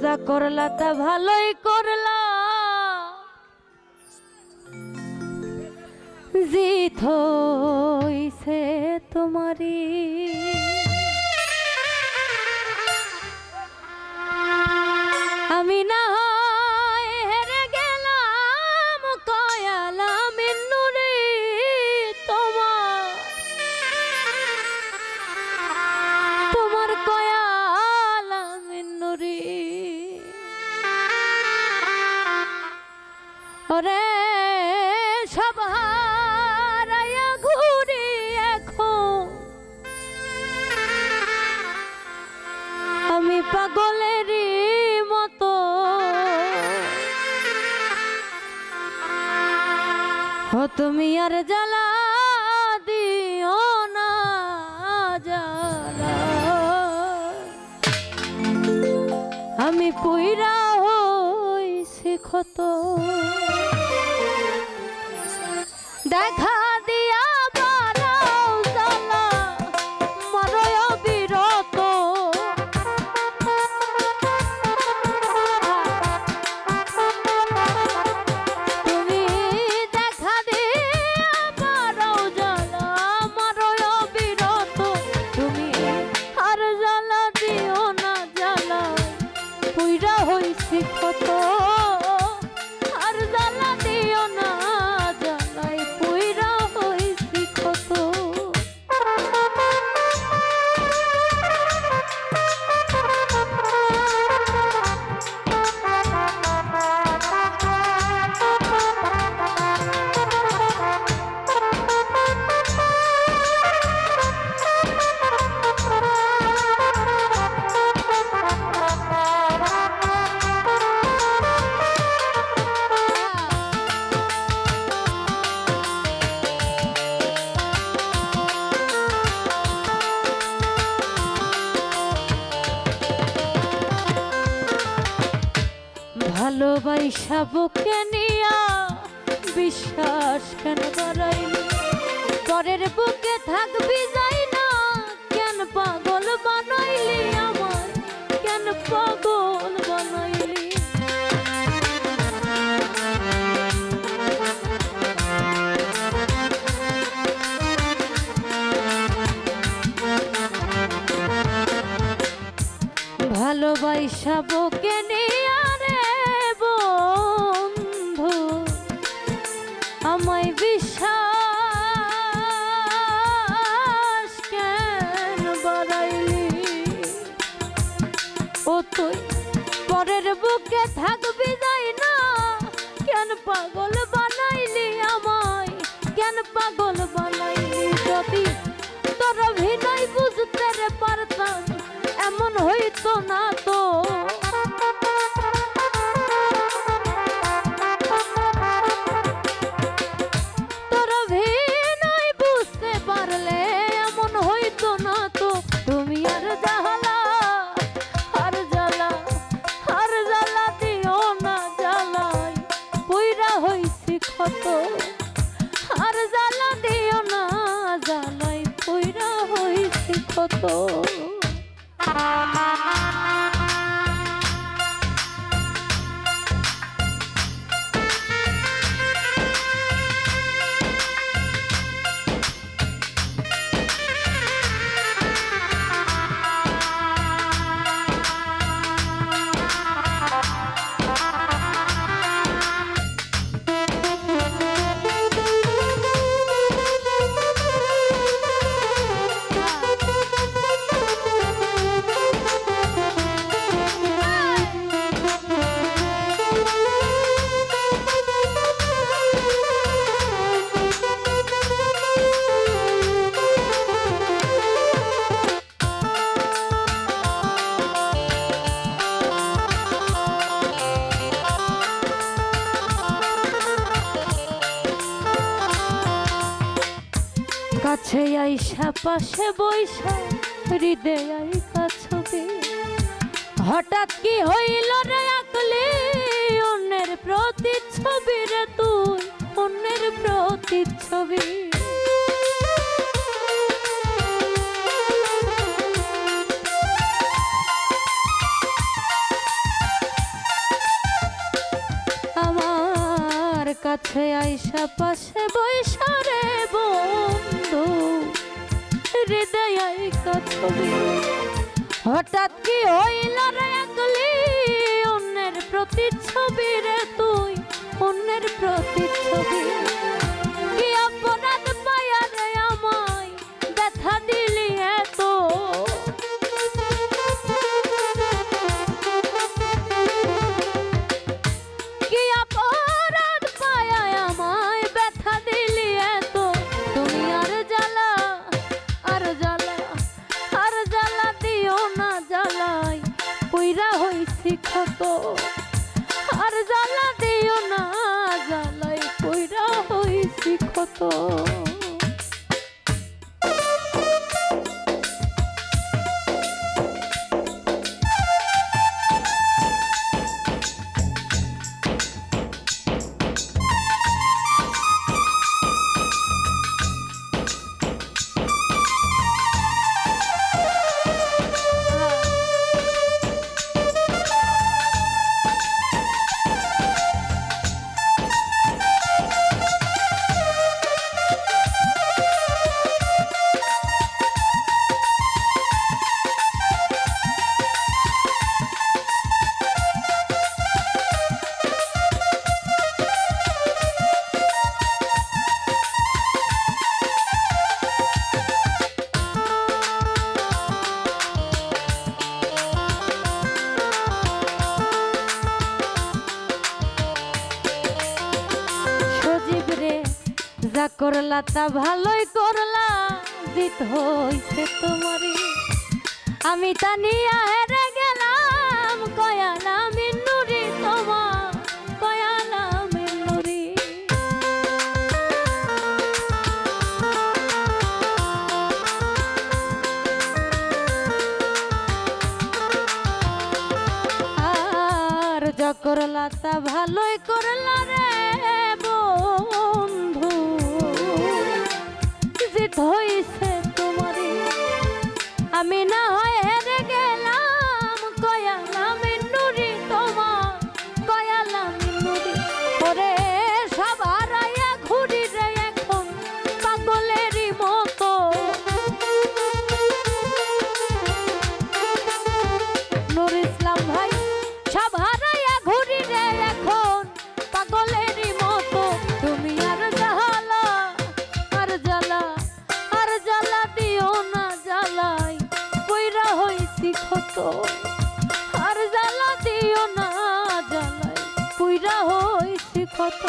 যা করলা তা ভালোই করলা, জিত হইছে তোমারি। আমি না হয় হেরে গেলাম কয়ালাম নুরে তোমার, তোমার কয়ালাম নুরে। ওরে সব হারায়া ঘুরি এখন আমি পাগলেরই মতো। ও তুমি আর জ্বালা দিও না জ্বালা, আমি পুইরা হইছি ক্ষত। দেখা দিয়া বারাও জ্বালা মরয় বিরত, তুমি দেখা দিয়া বারাও জ্বালা মরয় বিরত। তুমি আর জ্বালা দিও না জ্বালা পুইরা হইছি ক্ষত, আর জ্বালা দিও না জ্বালাই পুইরা হইছি ক্ষত। ভালোবাসা বুকে নিয়া বিশ্বাস কেন বাড়াইলি, পরের বুকে থাকবি যাই না কেন পাগল বানাইলি আমায়, কেন পাগল বানাইলি। ভালোবাসা বুকে নিয়া বন্ধু আমায় বিশ্বাস কেন বাড়াইলি। ও তুই পরের বুকে থাকবি যাই না কেন পাগল বানাইলি আমায়, কেন পাগল বানাইলি। যদি তোর অভিনয় বুঝতে রে পারতাম এমন হইতো না তো, তোর অভিনয় বুঝতে পারলে এমন হইতো না তো। তুমি আর জ্বালা আর জ্বালা আর জ্বালা দিও না জ্বালাই পুইরা হইছি ক্ষত, আর জ্বালা দিও না জ্বালাই পুইরা হইছি ক্ষত। কাছে আইসা পাশে বইসা হৃদয় কাছবে, হঠাৎ কি হইল রে আকলি অন্যের প্রতিচ্ছবি রে তুই অন্যের প্রতিচ্ছবি। কাছে আইসা পাশে বৈশারে বন্ধু হৃদয় আইকা ছবি হঠাৎ কি হইল রে একলি অন্যের প্রতিচ্ছবি রে তুই অন্যের প্রতিচ্ছবি কি অপরাধ পায়া রে আমায় ব্যথা দিলি এত কি অপরাধ পায়া আমায় ব্যথা দিলি এত তুমি আর জ্বালা আর জ্বালা আর জ্বালা দিও না জ্বালাই পুইরা হইছি ক্ষত আর জ্বালা দিও না জ্বালাই পুইরা হইছি ক্ষত যা করলা তা ভালোই করলা জিত হইছে তোমারই আমি তা নিয়া হেরে গেলাম কয়ালা মিন্নুরি তোমা কয়ালা মিন্নুরি আর যা করলা তা ভালোই করলা রে বন্ধু জিত হইছে তোমারই আমি না হয় হেরে গেলাম কয়ালা মিন্নুরি তোমা কয়ালা মিন্নুরি ওরে সব হারাইয়া ঘুরি রে এখন পাগলেরই মতো নুর ইসলাম ভাই সব হারাইয়া ঘুরি রে এখন পাগলেরই মতো তুমি আর জ্বালা আর জ্বালা আর জ্বালা দিও না জ্বালাই কইরা হইছি ক্ষত আর জ্বালা দিও না জ্বালাই কইরা হইছি ক্ষত